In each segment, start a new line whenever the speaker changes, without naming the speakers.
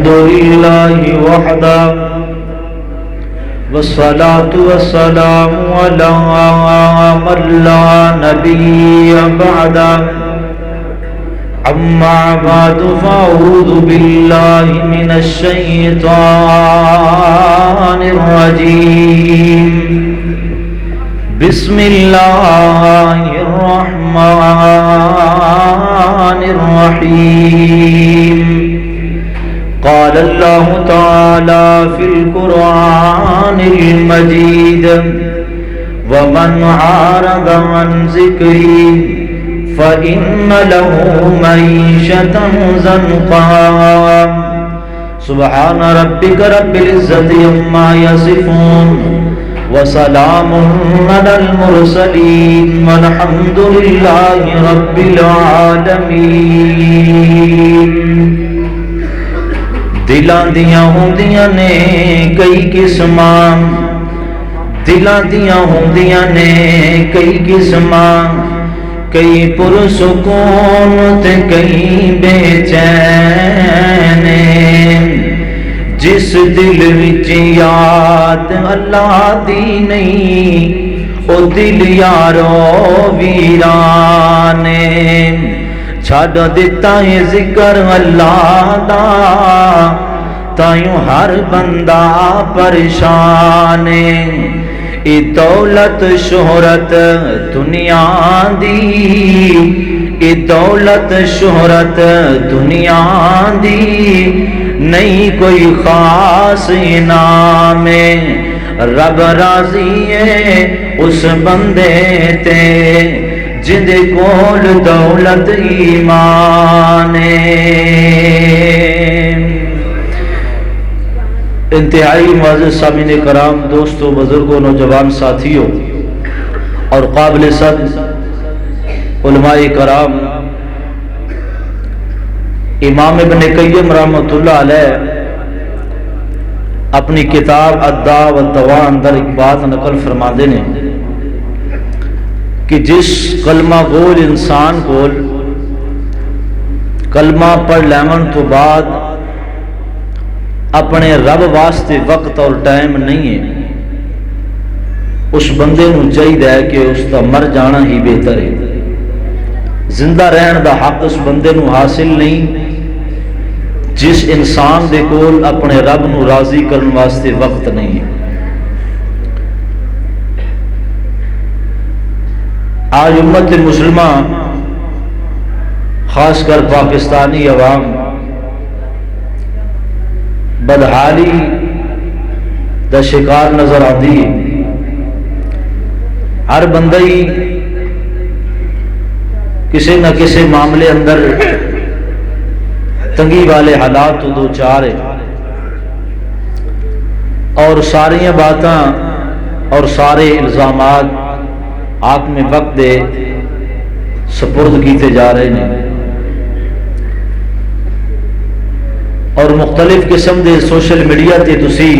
لله وحده والصلاة والسلام على من لا نبي بعده أما بعد فأعوذ بالله من الشيطان الرجيم بسم الله الرحمن الرحيم قال الله تعالى في القرآن المجيد ومن أعرض عن ذكري فإن له معيشة ضنكا سبحان ربك رب العزة عما يصفون وسلام على المرسلين والحمد لله رب العالمين دلاں دیاں ہوندیاں نے کئی قسماں دلاں دیاں ہوندیاں نے کئی قسماں کئی پرسکون تے کئی بے چین جس دل وچ یاد اللہ دی نہیں او دل یارو ویران چھڈ دتا ہے ذکر اللہ دا تائیوں ہر بندہ پریشان ای دولت شہرت دنیا دی ای دولت شہرت دنیا دی نہیں کوئی خاص انعام رب راضی ہے اس بندے تے جندے کول دولت ایمان انتہائی معزز سامعین کرام دوستوں بزرگوں نوجوان ساتھیوں اور قابل صد علماء کرام امام ابن قیم رحمۃ اللہ علیہ اپنی کتاب الداء والدواء اندر ایک بات نقل فرماتے ہیں کہ جس کلمہ گول انسان کو کلمہ پڑھ لیون تو بعد اپنے رب واسطے وقت اور ٹائم نہیں ہے اس بندے نو چاہیے کہ اس کا مر جانا ہی بہتر ہے زندہ رہن دا حق اس بندے نو حاصل نہیں جس انسان دے کول اپنے رب نو راضی کرن واسطے وقت نہیں ہے آج امت مسلمہ خاص کر پاکستانی عوام بدحالی دا شکار نظر آتی ہے ہر بندہ ہی کسی نہ کسی معاملے اندر تنگی والے حالات تو دو چار ہے اور ساری باتاں اور سارے الزامات آپ میں وقت دے سپرد کیتے جا رہے ہیں اور مختلف قسم دے سوشل میڈیا تے تسی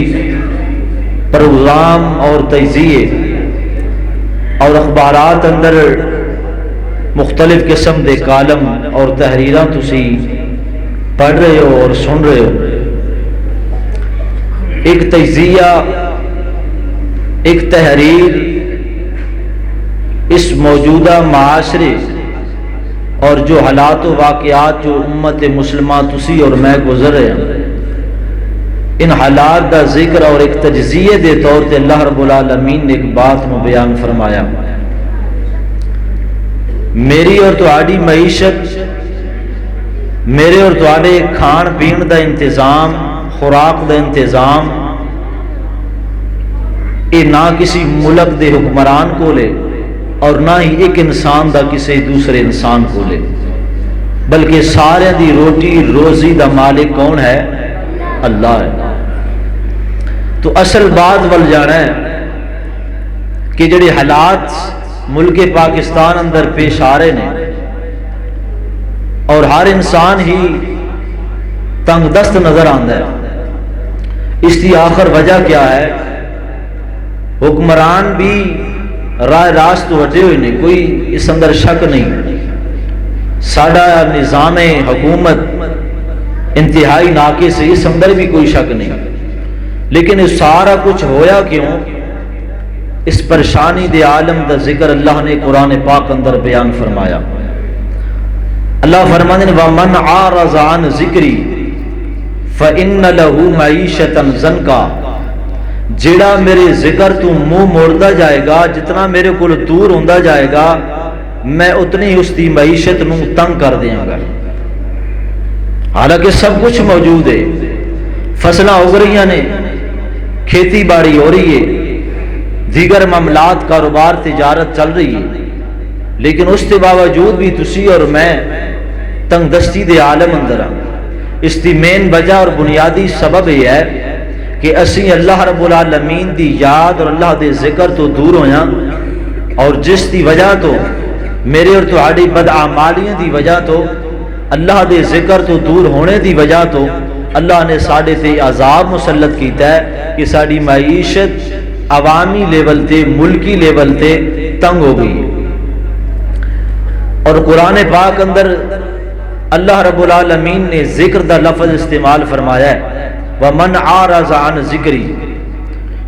پروگرام اور تجزیے اور اخبارات اندر مختلف قسم دے کالم اور تحریراں تسی پڑھ رہے ہو اور سن رہے ہو ایک تجزیہ ایک تحریر اس موجودہ معاشرے اور جو حالات و واقعات جو امت مسلمہ تسی اور میں گزر رہے ہیں ان حالات دا ذکر اور ایک تجزیے دے طور تے اللہ رب العالمین نے ایک بات میں بیان فرمایا میری اور تہاڈی معیشت میرے اور تہاڈے کھان پین دا انتظام خوراک دا انتظام یہ نہ کسی ملک دے حکمران کو لے اور نہ ہی ایک انسان دا کسی دوسرے انسان کو لے بلکہ سارے دی روٹی روزی دا مالک کون ہے اللہ ہے تو اصل بات ول جانا ہے کہ جڑے حالات ملک پاکستان اندر پیش آ رہے ہیں اور ہر انسان ہی تنگ دست نظر آتا ہے اس کی آخر وجہ کیا ہے حکمران بھی راہ راست تو ہٹے ہوئے نہیں کوئی اس اندر شک نہیں ساڈا نظام حکومت انتہائی ناقص ہے، اس اندر بھی کوئی شک نہیں، لیکن یہ سارا کچھ ہویا کیوں؟ اس پریشانی دے عالم دا ذکر اللہ نے قرآن پاک اندر بیان فرمایا۔ اللہ فرماتے ہیں وَمَنْ عَارَضَ عَنْ ذِكْرِي فَإِنَّ لَهُ مَعِيشَةً ضَنْكَ، جیڑا میرے ذکر تو منہ موڑتا جائے گا، جتنا میرے کو دور ہوندا جائے گا، میں اتنی اس دی معیشت نو تنگ کر دیاں گا۔ حالانکہ سب کچھ موجود ہے، فصلیں اگ رہی نے، کھیتی باڑی ہو رہی ہے، دیگر معاملات کاروبار تجارت چل رہی ہے، لیکن اس کے باوجود بھی تسی اور میں تنگ دستی دے عالم اندر ہاں۔ اس دی مین وجہ اور بنیادی سبب یہ ہے کہ اسی اللہ رب العالمین دی یاد اور اللہ دے ذکر تو دور ہویا، اور جس دی وجہ تو میرے اور تہاڈی بدعمالیاں دی وجہ تو اللہ دے ذکر تو دور ہونے دی وجہ تو اللہ نے ساڈے تے عذاب مسلط کیتا ہے کہ ساڈی معیشت عوامی لیول تے، ملکی لیول تے تنگ ہو گئی ہے۔ اور قرآن پاک اندر اللہ رب العالمین نے ذکر دا لفظ استعمال فرمایا ہے وَمَنْ عَارَضَ عَنْ ذِكْرِي،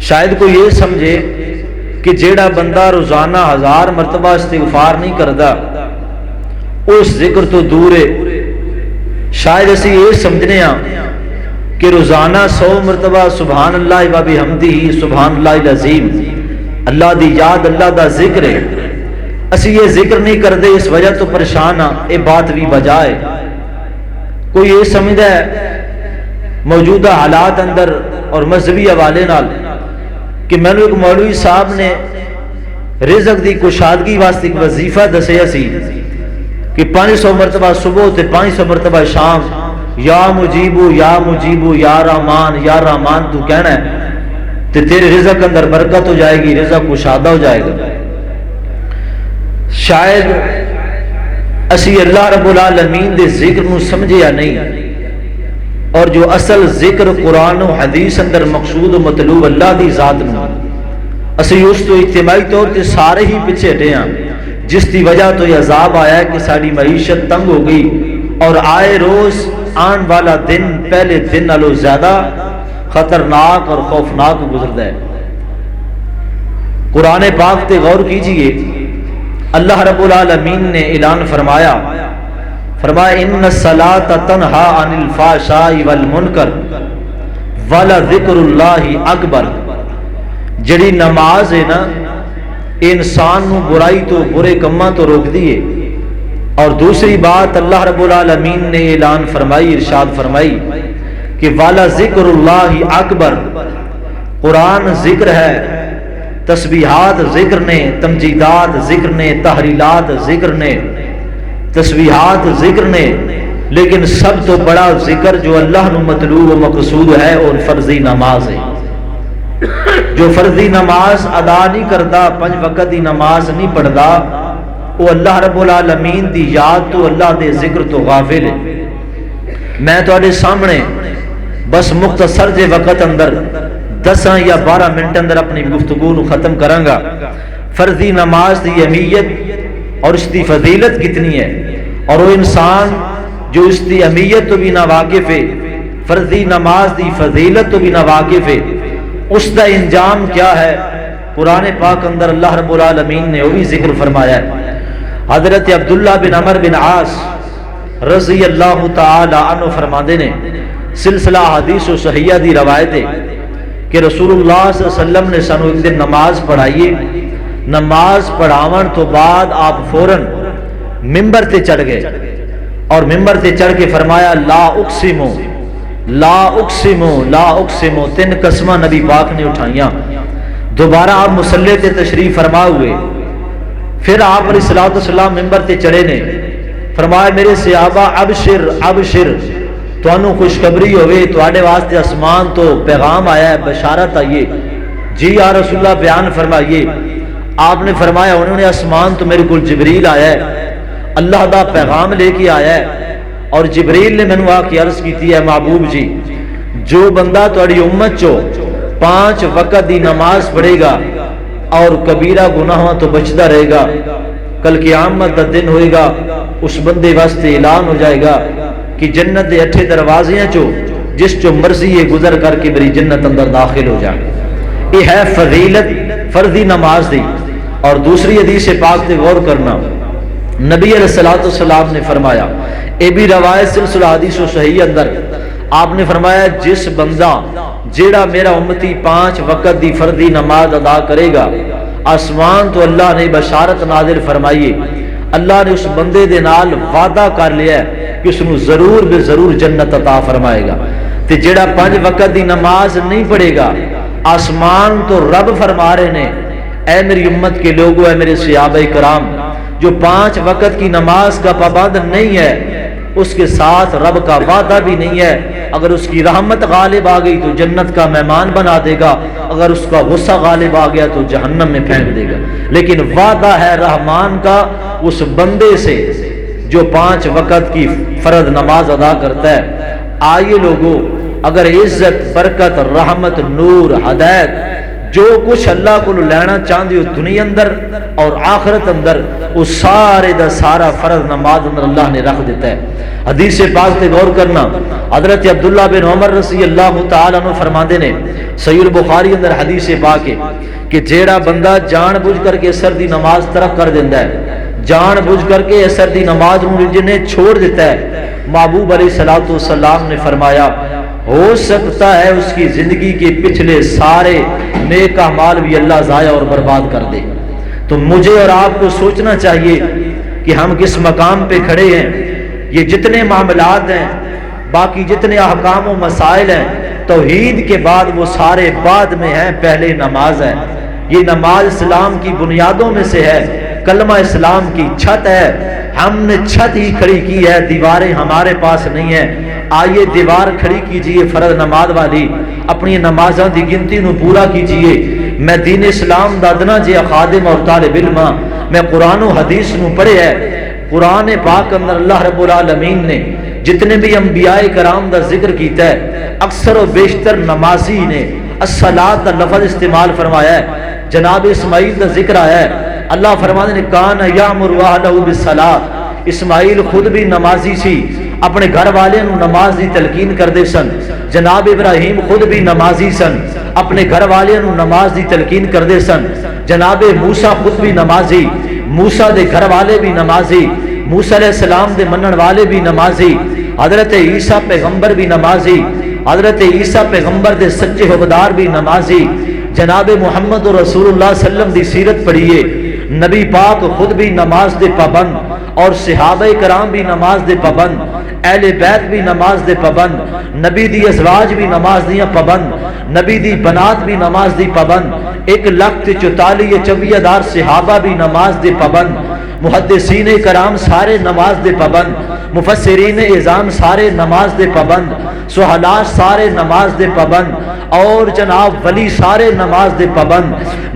شاید کوئی یہ سمجھے کہ جیڑا بندہ روزانہ 1000 مرتبہ استغفار نہیں کردا وہ اس ذکر تو دور ہے۔ شاید اسی یہ سمجھنے ہاں کہ روزانہ 100 مرتبہ سبحان اللہ و بحمدہ سبحان اللہ العظیم، اللہ دی یاد، اللہ دا ذکر ہے، اسی یہ ذکر نہیں کردے اس وجہ تو پریشان ہاں، یہ بات بھی بجائے کوئی یہ سمجھدا ہے موجودہ حالات اندر اور مذہبی حوالے نال کہ میں نے ایک مولوی صاحب نے رزق دی کشادگی واسطے ایک وظیفہ دسیا سی کہ 500 مرتبہ صبح تے 500 مرتبہ شام یا مجیبو یا مجیبو یا رحمان یا رحمان تو کہنا ہے تے تیرے رزق اندر برکت ہو جائے گی، رزق کشادہ ہو جائے گا۔ شاید اسی اللہ رب العالمین دے ذکر نو سمجھے یا نہیں، اور جو اصل ذکر قرآن و حدیث اندر مقصود و مطلوب اللہ دی ذات نو اسی اس تو اجتماعی طور تے سارے ہی پیچھے ہٹے ہیں، جس دی وجہ تو یہ عذاب آیا ہے کہ ساری معیشت تنگ ہو گئی، اور آئے روز آن والا دن پہلے دن نالوں زیادہ خطرناک اور خوفناک گزرتا ہے۔ قرآن پاک تے غور کیجئے، اللہ رب العالمین نے اعلان فرمایا ان الصلاۃ تنہا عن الفحشاء والمنکر ولذکر اللہ اکبر، جڑی نماز ہے نا انسان نو برائی تو برے کماں تو روک دیے، اور دوسری بات اللہ رب العالمین نے اعلان فرمائی، ارشاد فرمائی کہ ولذکر اللہ اکبر، قرآن ذکر ہے، تسبیحات ذکر نے، تمجیدات ذکر نے، تحلیلات ذکر نے، تسبیحات ذکر نے، لیکن سب تو بڑا ذکر جو اللہ نو مطلوب و مقصود ہے اور فرضی نماز ہے۔ جو فرضی نماز ادا نہیں کرتا، 5 وقت دی نماز نہیں پڑھتا، وہ اللہ رب العالمین دی یاد تو اللہ دے ذکر تو غافل ہے۔ میں تواڈے سامنے بس مختصر جے وقت اندر 10 یا 12 منٹ اندر اپنی گفتگو نو ختم کراں گا۔ فرضی نماز دی اہمیت اور اس دی فضیلت کتنی ہے، اور وہ انسان جو اس دی اہمیت تو بھی نہ واقف ہے، فرضی نماز دی فضیلت تو بھی نہ واقف ہے، اس دا انجام کیا ہے، قرآن پاک اندر اللہ رب العالمین نے وہ بھی ذکر فرمایا ہے۔ حضرت عبداللہ بن عمر بن عاص رضی اللہ تعالی عنہ فرماندے نے، سلسلہ حدیث و صحیحہ دی روایت ہے کہ رسول اللہ صلی اللہ علیہ وسلم نے سانو ایک دن نماز پڑھائیے، نماز پڑھاون تو بعد آپ فوراً ممبر تے چڑھ گئے، اور ممبر تے چڑھ کے فرمایا لا اقسمو لا اقسمو لا اقسمو، 3 قسمہ نبی پاک نے اٹھائیاں۔ دوبارہ آپ مصلی تے تشریف فرما ہوئے، پھر آپ علیہ الصلوۃ والسلام ممبر تے چڑھے نے، فرمایا میرے صحابہ ابشر ابشر، تانوں خوشخبری ہوئے، تواڈے واسطے آسمان تو پیغام آیا ہے، بشارت آئیے۔ جی یا رسول اللہ بیان فرمائیے۔ آپ نے فرمایا انہوں نے آسمان تو میرے کو جبریل آیا ہے، اللہ دا پیغام لے کے آیا ہے، اور جبریل نے مینوں آ کے عرض کیتی ہے محبوب جی جو بندہ تواڈی امت چو 5 وقت دی نماز پڑھے گا اور کبیرہ گناہاں تو بچتا رہے گا، کل قیامت دا دن ہوئے گا، اس بندے واسطے اعلان ہو جائے گا کہ جنت دے 8 دروازے ہیں جس چو مرضی ہے گزر کر کے میری جنت اندر داخل ہو جائے. یہ ہے فضیلت فرضی نماز دی. اور دوسری حدیث پاک تے غور کرنا، نبی علیہ الصلوۃ والسلام نے فرمایا، اے بھی روایت سلسلہ حدیث و صحیح اندر آپ نے فرمایا جس بندہ جیڑا میرا امتی 5 وقت دی فرضی نماز ادا کرے گا، آسمان تو اللہ نے بشارت نازل فرمائیے، اللہ نے اس بندے دے نال وعدہ کر لیا ہے کہ اس نو ضرور بے ضرور جنت عطا فرمائے گا. تے جیڑا 5 وقت دی نماز نہیں پڑھے گا، آسمان تو رب فرما رہے نے، اے میری امت کے لوگوں، اے میرے صحابہ کرام، جو 5 وقت کی نماز کا پابند نہیں ہے اس کے ساتھ رب کا وعدہ بھی نہیں ہے، اگر اس کی رحمت غالب آ گئی تو جنت کا مہمان بنا دے گا، اگر اس کا غصہ غالب آ گیا تو جہنم میں پھینک دے گا. لیکن وعدہ ہے رحمان کا اس بندے سے جو 5 وقت کی فرض نماز ادا کرتا ہے. آئیے لوگوں، اگر عزت، برکت، رحمت، نور، ہدایت جو کچھ اللہ کو لینا چاہتے ہو دنیا اندر اور آخرت اندر، وہ سارے دا سارا فرض نماز اندر اللہ نے رکھ دیتا ہے. حدیث پاک تے غور کرنا، حضرت عبداللہ بن عمر رضی اللہ تعالیٰ عنہ فرماندے نے، صحیح البخاری اندر حدیث پاک ہے کہ جیڑا بندہ جان بوجھ کر کے عصر دی نماز ترک کر دیتا ہے، جان بوجھ کر کے عصر دی نماز جنہیں چھوڑ دیتا ہے، محبوب علیہ الصلوۃ والسلام نے فرمایا ہو سکتا ہے اس کی زندگی کے پچھلے سارے نیک اعمال بھی اللہ ضائع اور برباد کر دے. تو مجھے اور آپ کو سوچنا چاہیے کہ ہم کس مقام پہ کھڑے ہیں. یہ جتنے معاملات ہیں، باقی جتنے احکام و مسائل ہیں، توحید کے بعد وہ سارے بعد میں ہیں، پہلے نماز ہے. یہ نماز اسلام کی بنیادوں میں سے ہے، کلمہ اسلام کی چھت ہے. ہم نے چھت ہی کھڑی کی ہے، دیواریں ہمارے پاس نہیں ہیں. آئیے دیوار کھڑی کیجئے فرض نماز والی، اپنی نمازاں دی گنتی نو پورا کیجئے. میں دین اسلام دا ادنا جے خادم اور طالب علم، میں قرآن و حدیث نو پڑھے ہے. قرآن پاک اندر اللہ رب العالمین نے جتنے بھی انبیاء کرام دا ذکر کیتا ہے، اکثر و بیشتر نمازی نے الصلاۃ دا لفظ استعمال فرمایا ہے. جناب اسماعیل دا ذکر آیا ہے، اللہ فرمانے نے کان یامر اہلہ بالصلاۃ. اسماعیل خود بھی نمازی سی، اپنے گھر والے نو نماز دی تلقین کردے سن. جناب ابراہیم خود بھی نمازی سن، اپنے گھر والے نو نماز دی تلقین کردے سن. جناب موسیٰ خود بھی نمازی، موسیٰ دے گھر والے بھی نمازی، موسیٰ علیہ السلام دے منن والے بھی نمازی. حضرت عیسیٰ پیغمبر بھی نمازی، حضرت عیسیٰ پیغمبر دے سچے حبدار بھی نمازی. جناب محمد رسول اللہ صلی اللہ علیہ وسلم دی سیرت پڑھیے، نبی پاک خود بھی نماز دے پابند، اور صحابہ کرام بھی نماز دے پابند، اہل بیت بھی نماز دے پابند، نبی دی ازواج بھی نماز دیاں پابند، نبی دی بنات بھی نماز دی پابند، 1,44,24,000 صحابہ بھی نماز دے پابند، محدثین کرام سارے نماز دے پابند، مفسرین اعظام سارے نماز دے پابند، سہلاء سارے نماز دے پابند، اور جناب ولی سارے نماز دے پابند.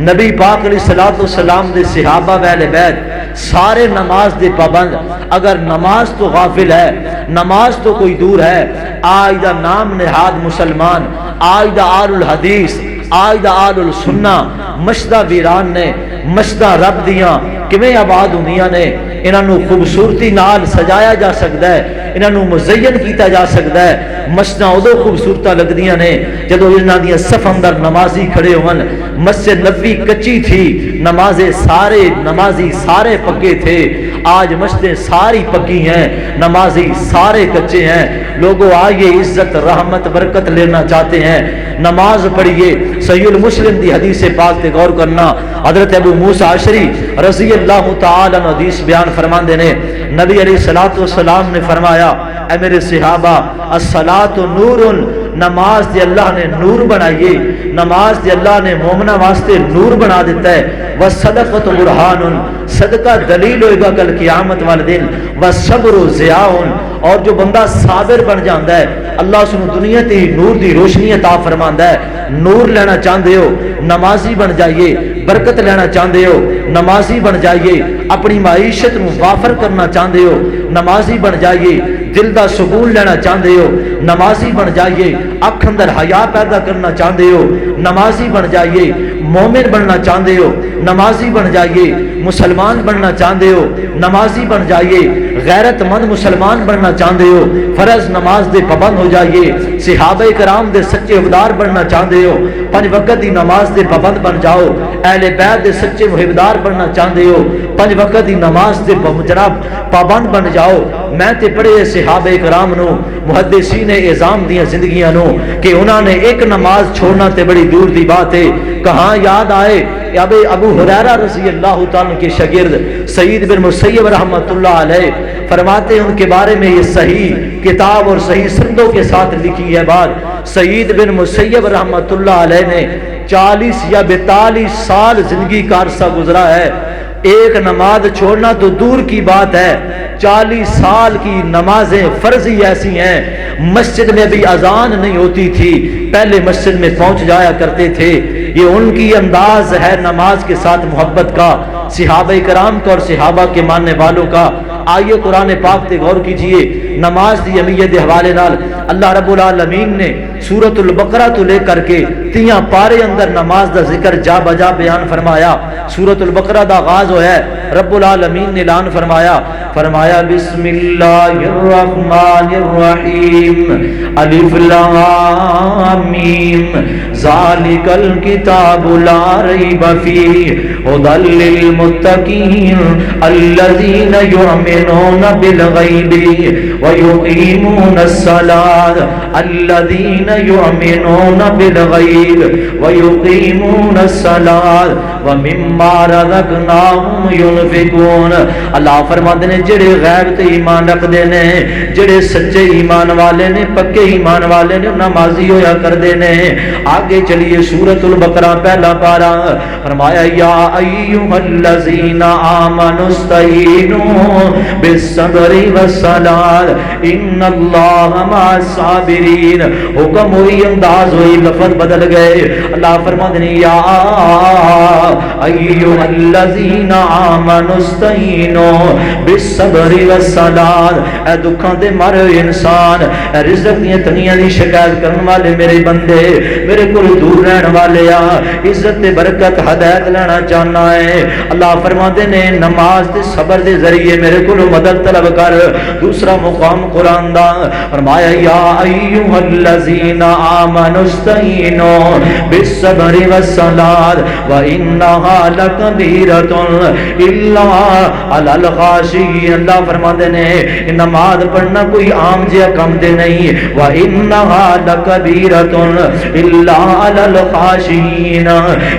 نبی پاک علیہ الصلوۃ والسلام دے صحابہ و اہل بیت سارے نماز دے پابند. اگر نماز تو غافل ہے، نماز تو کوئی دور ہے، آج دا نام نہاد مسلمان، آج دا آل الحدیث، آج دا آل السنہ مشدہ ویران نے، مشدہ رب دیاں کیویں آباد ہوندیاں نے. انہاں نو خوبصورتی نال سجایا جا سکتا ہے، انہاں نو مزین کیتا جا سکتا ہے. مسجداں ادو خوبصورت لگدیاں نے جدو انہاں دیاں صف اندر نمازی کھڑے ہون. مسجد نبوی کچی تھی، نمازی سارے پکے تھے. آج مسجدیں ساری پکی ہیں، نمازی سارے کچے ہیں. لوگوں آئیے عزت، رحمت، برکت لینا چاہتے ہیں، نماز پڑھیے. صحیح المسلم دی حدیث پاک تے غور کرنا، حضرت ابو موسیٰ اشعری رضی اللہ تعالی عنہ حدیث بیان فرماندے نے، نبی علیہ الصلوۃ والسلام نے فرمایا اے میرے صحابہ، الصلاۃ نور، نماز دے اللہ نے نور بنائیے، نماز دے اللہ نے مومنہ واسطے نور بنا دیتا ہے. والصدقۃ برہان، صدقہ دلیل ہوئے گا کل قیامت والے دن. والصبر ضیاء، اور جو بندہ صابر بن جاندا ہے اللہ اس کو دنیا تے نور دی روشنی عطا فرماندا ہے. نور لینا چاہتے ہو نمازی بن جائیے، برکت لینا چاہتے ہو نمازی بن جائیے، اپنی معیشت نو وافر کرنا چاہتے ہو نمازی بن جائیے، دل دا سکون لینا چاہتے ہو نمازی بن جائیے، اکھ اندر حیا پیدا کرنا چاہتے ہو نمازی بن جائیے، مومن بننا چاہتے ہو نمازی بن جائیے، مسلمان بننا چاہتے ہو نمازی بن جائیے، غیرت مند مسلمان بننا چاہتے ہو فرض نماز دے پابند ہو جائیے، صحابہ کرام دے سچے وفادار بننا چاہتے ہو 5 وقت دی نماز دے پابند بن جاؤ، اہل بیت دے سچے وفادار بننا چاہتے ہو 5 وقت دی نماز دے جناب پابند بن جاؤ۔ میں تے پڑھے صحابہ کرام نو محدثین اعظام دیاں زندگیاں نو کہ انہوں نے ایک نماز چھوڑنا تے بڑی دور دی بات ہے۔ کہاں یاد آئے ابو ہریرہ رضی اللہ تعالیٰ کے شاگرد سعید بن مسیب رحمۃ اللہ علیہ فرماتے ہیں ان کے بارے میں یہ صحیح کتاب اور صحیح سندوں کے ساتھ لکھی ہے بات، سعید بن مسیب رحمۃ اللہ علیہ نے 40 یا 42 سال زندگی کا عرصہ گزرا ہے، ایک نماز چھوڑنا تو دور کی بات ہے، 40 سال کی نمازیں فرضی ایسی ہیں، مسجد میں بھی اذان نہیں ہوتی تھی، پہلے مسجد میں پہنچ جایا کرتے تھے۔ یہ ان کی انداز ہے نماز کے ساتھ محبت کا، صحابہ کرام کا اور صحابہ کے ماننے والوں کا۔ آئیے قرآن پاک تے غور کیجئے، نماز دی اہمیت دے حوالے نال اللہ رب العالمین نے سورۃ البقرہ تو لے کر کے 3 پارے اندر نماز دا ذکر جا بجا بیان فرمایا۔ سورۃ البقرہ دا آغاز ہوا ہے، رب العالمین نے اعلان فرمایا بسم اللہ الرحمن الرحیم الف لام میم ذالک الکتاب لا ریب فیہ ھدی للمتقین الذین یؤمنون بالغیب ویقیمون الصلاة الذین یؤمنون بالغیب ویقیمون الصلاة ومما رزقناہم ينفقون۔ اللہ فرماتے ہیں جڑے غیب تے ایمان رکھ دے نے، جڑے سچے ایمان والے نے، پکے ایمان والے نے، نمازی ہویا کر دے نے۔ آگے چلیے سورۃ البقرہ پہلا پارا، فرمایا یا ایھا الذین آمنوا استعینوا بالصبر والصلاۃ ان اللہ مع الصابرین۔ حکم ہوئی، انداز ہوئی، لفظ بدل گئے۔ اللہ فرماتے ہیں یا ایھا الذین آمنوا استعینوا بالصبر والصلاۃ۔ اے دکھاں دے مارے انسان، اے رزق دیاں تنگیاں دی شکایت کرن والے میرے بندے، میرے کول دور رہن والے آ، عزت تے برکت ہدایت لینا چاہنا ہے، اللہ فرماتے نے نماز تے صبر دے ذریعے میرے کول مدد طلب کر۔ دوسرا مقام قرآن دا فرمایا یا ایھا الذین آمنوا استعینوا بالصبر والصلاۃ وانھا لکبیرۃ الا علی الخاشعین۔ اللہ فرماتے ہیں نماز پڑھنا کوئی عام جہا کم دے نہیں، وانھا لکبیرۃ الا علی الخاشعین۔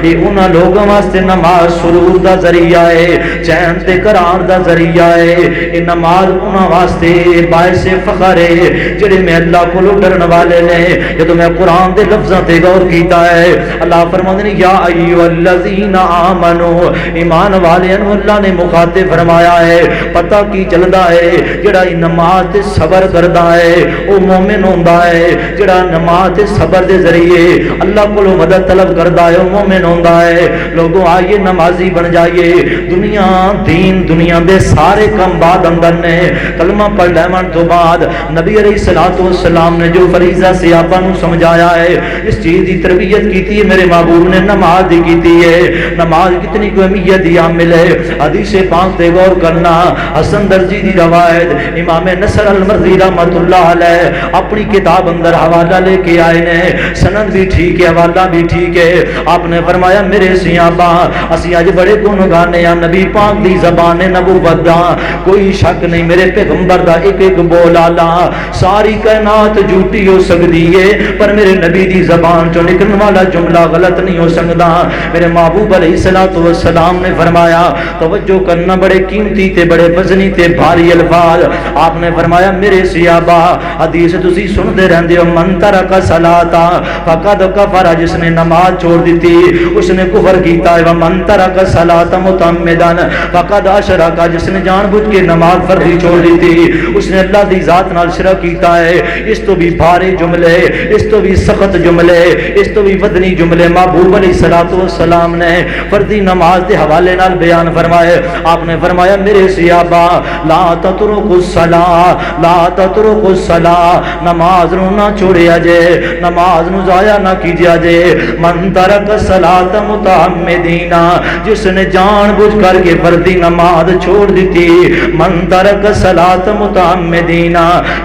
یہ انہاں لوگوں واسطے نماز سرور دا ذریعہ ہے، چین تے قرار دا ذریعہ ہے۔ یہ نماز انہاں واسطے باعث فخر ہے جڑے میں اللہ کو ڈرن والے نے۔ جدوں میں قرآن دے لفظاں تے غور کیتا ہے، اللہ فرماتے ہیں یا ایھا الذین آمنوا، ایمان والے نو اللہ نے مخاطب فرمایا ہے۔ پتہ کی چلدا ہے جڑا نماز تے صبر کردا ہے او مومن ہوندا ہے، جڑا نماز تے صبر دے ذریعے اللہ کو مدد طلب کردا ہے او مومن ہوندا ہے۔ لوگوں آئیے نمازی بن جائیے، دنیا دین دنیا دے سارے کم بعد اندر نے، کلمہ پڑھ لیون تو بعد نبی علیہ الصلوۃ والسلام نے جو فریضہ صحابہ نو سمجھایا ہے، اس چیز دی تربیت کیتی ہے میرے محبوب نے، نماز دی کیتی ہے۔ نماز کتنی کوئی اہمیت دی عامل ہے، حدیث پاک تے غور کرنا، حسن درجی دی روایت امام نصر المرزی رحمۃ اللہ علیہ اپنی کتاب اندر حوالہ لے کے آئے نے، سند بھی ٹھیک ہے، حوالہ بھی ٹھیک ہے۔ آپ نے فرمایا میرے صحابہ اسی اج بڑے گن گانے ہیں نبی پاک دی زبان نبوت دا، کوئی شک نہیں میرے پیغمبر دا ایک ایک بول آلا، ساری کائنات جھوٹی ہو سکتی ہے پر میرے نبی دی زبان چوں نکلن والا جملہ غلط نہیں ہو سکتا۔ میرے محبوب علیہ الصلوۃ والسلام نے فرمایا توجہ کرنا، بڑے قیمتی تے بڑے وزنی تے بھاری الفاظ آپ نے فرمایا میرے صحابہ حدیث تسی سنتے رہندے ہو، من ترک صلاۃ فقد کفر، جس نے نماز چھوڑ دیتی اس نے کفر کیتا ہے، ومن ترک صلاۃ متعمدا فقد اشرک، جس نے جان بوجھ کے نماز فرضی چھوڑ دیتی اس نے اللہ دی ذات نال شرک کیتا ہے۔ اس تو بھی بھاری جملے، اس تو بھی سخت جملے، اس تو بھی وزنی جملے محبوب علیہ الصلوۃ والسلام نے فردی نماز دے حوالے نال بیان فرمائے. آپ نے فرمایا میرے صحابہ لا تترکوا الصلاۃ لا تترکوا الصلاۃ، نماز نو نہ چھوڑیا جے، نماز نو ضائع نہ کیجیا جے. من ترک الصلاۃ متعمدین، جس نے جان بوجھ کر کے فردی نماز چھوڑ دیتی. من ترک الصلاۃ متعمدین،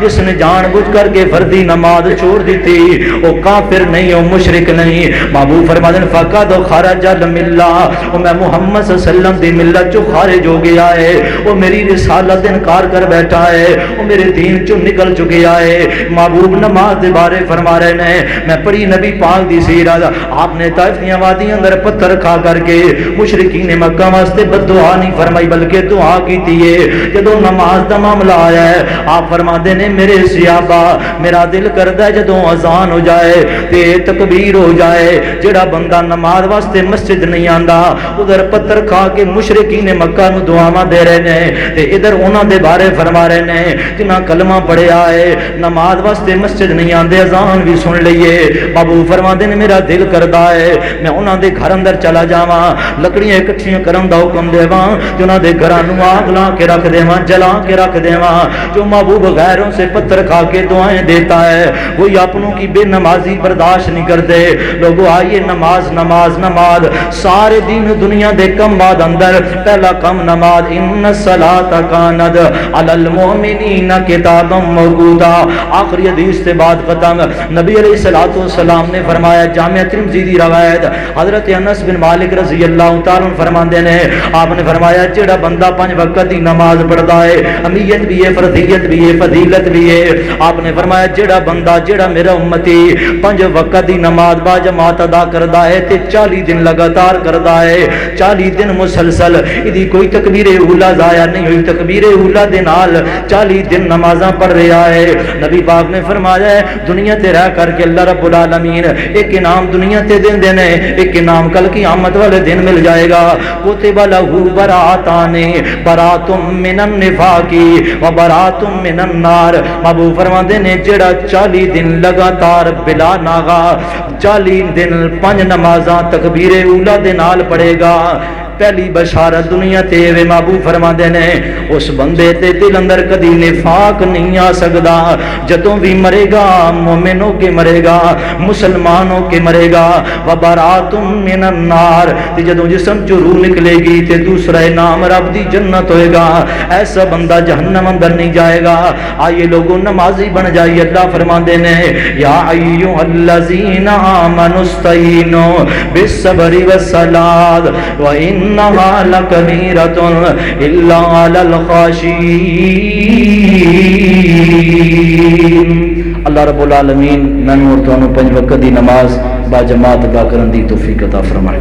جس نے جان بوجھ کر کے فردی نماز چھوڑ دیتی وہ کافر نہیں، وہ مشرک نہیں. محبوب فرماتے ہیں فقد خرج الملہ، میں محمد صلی اللہ علیہ وسلم دی ملت جو خارج ہو گیا ہے، وہ میری رسالت انکار کر بیٹھا ہے، وہ میرے دین چوں نکل چکیا ہے. محبوب نماز دے بارے فرما رہے ہیں میں پڑھی نبی پاک دی سیرت، آپ نے طائف دی وادی اندر پتھر کھا کر کے مشرکین مکہ واسطے بد دعا نہیں فرمائی بلکہ دعا کیتی ہے. جدوں نماز دا معاملہ آیا ہے آپ فرماتے ہیں میرے صحابہ میرا دل کردا ہے جدوں اذان ہو جائے تے تکبیر ہو جائے، جڑا بندہ نماز واسطے مسجد نہیں آندا ادھر پتھر کھا کے مشرکین مکہ نو دعاواں دے رہے نے تے ادھر انہاں دے بارے فرما رہے نے جنہاں کلمہ پڑھیا ہے نماز واسطے مسجد نہیں آندے اذان بھی سن لئیے. بابو فرماتے ہیں میرا دل کردا ہے میں انہاں دے گھر اندر چلا جاواں، لکڑیاں اکٹھیاں کرن دا حکم دیواں، جنہاں دے گھراں نو آگ لا کے رکھ دیواں، جلا کے رکھ دیواں. جو محبوب غیروں سے پتھر کھا کے دعائیں دیتا ہے وہی اپنوں کی بے نمازی برداشت نہیں کرتے. لوگوں آئیے نماز نماز نماز، سارے دین دنیا دے کم بعد اندر پہلا کم نماز. ان الصلاۃ کانت علی المؤمنین کتابا موقوتا، آخری حدیث سے بعد ختم. نبی علیہ الصلوۃ والسلام نے فرمایا جامع ترمذی دی روایت حضرت انس بن مالک رضی اللہ تعالی عنہ فرماندے نے آپ نے فرمایا جڑا بندہ 5 وقت دی نماز پڑھدا ہے اہمیت بھی ہے فرضیت بھی ہے فضیلت بھی ہے. آپ نے فرمایا جڑا بندہ جڑا میرا امتی 5 وقت دی نماز با جماعت ادا کردا ہے تے 40 دن لگاتار کردا ہے، 40 دن مسلسل ایدی کوئی تکبیر اولا ضائع نہیں ہوئی، تکبیر اولا دے نال 40 دن نمازاں پڑھ رہا ہے. نبی پاک نے فرمایا ہے دنیا تے رہ کر کے اللہ رب العالمین ایک انعام دنیا تے دین دینے، ایک انعام کل قیامت والے دن مل جائے گا. کتب لہ براتان، برات من النفاق و برات من النار. محبوب فرماندے نے جڑا 40 دن لگاتار بلا ناغا 40 دن 5 نمازاں تکبیر اولا دے نال پڑھے گا، پہلی بشارت دنیا تے وے محبوب فرماندے نے اس بندے تے دل اندر کدی نفاق نہیں آ سکدا. جدوں بھی مرے گا مومن ہو کے مرے گا، مسلمان ہو کے مرے گا. وبرات من النار، تے جدوں جسم چوں روح نکلے گی تے دوسرا انعام رب دی جنت ہوئے گا، ایسا بندہ جہنم اندر نہیں جائے گا. آئیے لوگوں نمازی بن جائیے. اللہ فرماندے نے یا ایھا الذین آمنوا استعینوا بالصبر والصلاۃ وانھا لکبیرۃ الا علی الخاشعین. اللہ رب العالمین مینوں اور تانوں 5 وقت دی نماز با جماعت ادا کرن دی توفیق عطا فرمائے.